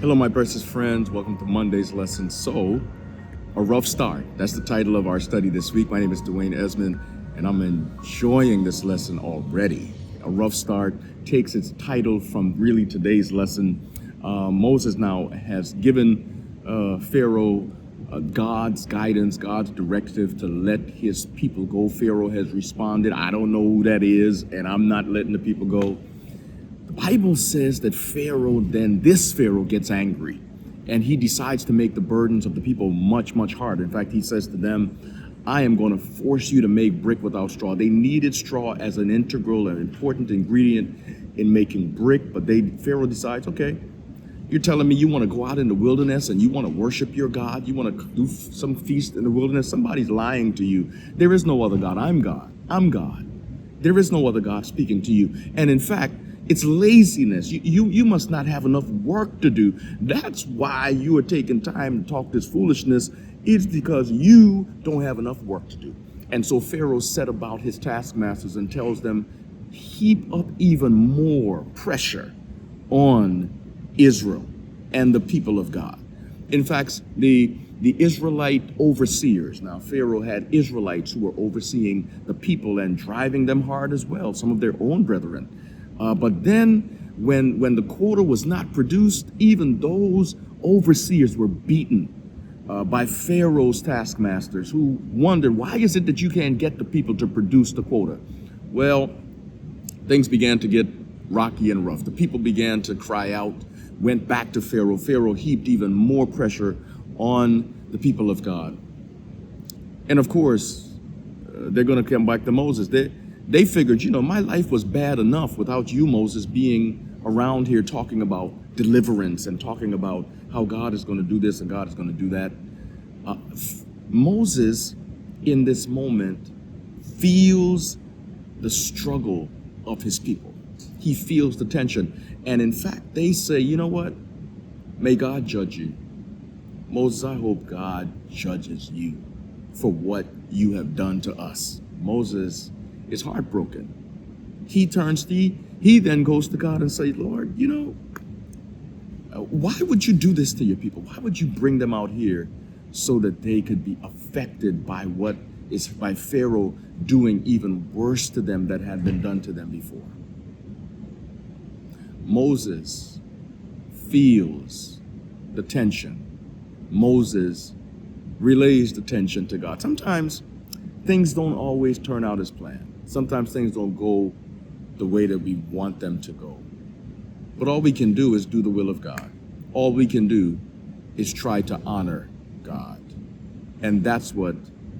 Hello, my precious friends. Welcome to Monday's lesson. So, a rough start. That's the title of our study this week. My name is Dwain Esmond, and I'm enjoying this lesson already. A rough start takes its title from really today's lesson. Moses now has given Pharaoh God's guidance, God's directive to let his people go. Pharaoh has responded, I don't know who that is, and I'm not letting the people go. The Bible says that this Pharaoh gets angry, and he decides to make the burdens of the people much, much harder. In fact, he says to them, I am going to force you to make brick without straw. They needed straw as an integral and important ingredient in making brick, but Pharaoh decides, okay, you're telling me you want to go out in the wilderness and you want to worship your God? You want to do some feast in the wilderness? Somebody's lying to you. There is no other God. I'm God. I'm God. There is no other God speaking to you. And in fact, it's laziness. You must not have enough work to do. That's why you are taking time to talk this foolishness. It's because you don't have enough work to do. And so Pharaoh set about his taskmasters and tells them, heap up even more pressure on Israel and the people of God. In fact, the Israelite overseers, now Pharaoh had Israelites who were overseeing the people and driving them hard as well, some of their own brethren. But then when the quota was not produced, even those overseers were beaten by Pharaoh's taskmasters, who wondered, why is it that you can't get the people to produce the quota? Well, things began to get rocky and rough. The people began to cry out, went back to Pharaoh. Pharaoh heaped even more pressure on the people of God. And of course, they're going to come back to Moses. They figured, my life was bad enough without you, Moses, being around here talking about deliverance and talking about how God is going to do this and God is going to do that. Moses, in this moment, feels the struggle of his people. He feels the tension. And in fact, they say, you know what? May God judge you. Moses, I hope God judges you for what you have done to us. Moses is heartbroken. He then goes to God and says, Lord, why would you do this to your people? Why would you bring them out here so that they could be affected by by Pharaoh doing even worse to them that had been done to them before? Moses feels the tension. Moses relays the tension to God. Sometimes things don't always turn out as planned. Sometimes things don't go the way that we want them to go. But all we can do is do the will of God. All we can do is try to honor God. And that's what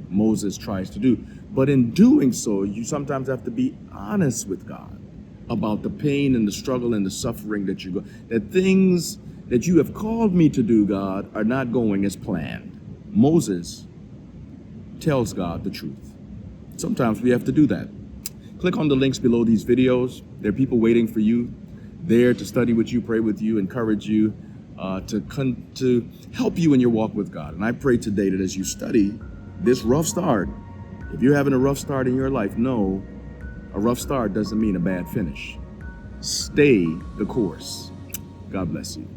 Moses tries to do. But in doing so, you sometimes have to be honest with God about the pain and the struggle and the suffering that you go. That things that you have called me to do, God, are not going as planned. Moses tells God the truth. Sometimes we have to do that. Click on the links below these videos. There are people waiting for you there to study with you, pray with you, encourage you, to help you in your walk with God. And I pray today that as you study this rough start, if you're having a rough start in your life, know a rough start doesn't mean a bad finish. Stay the course. God bless you.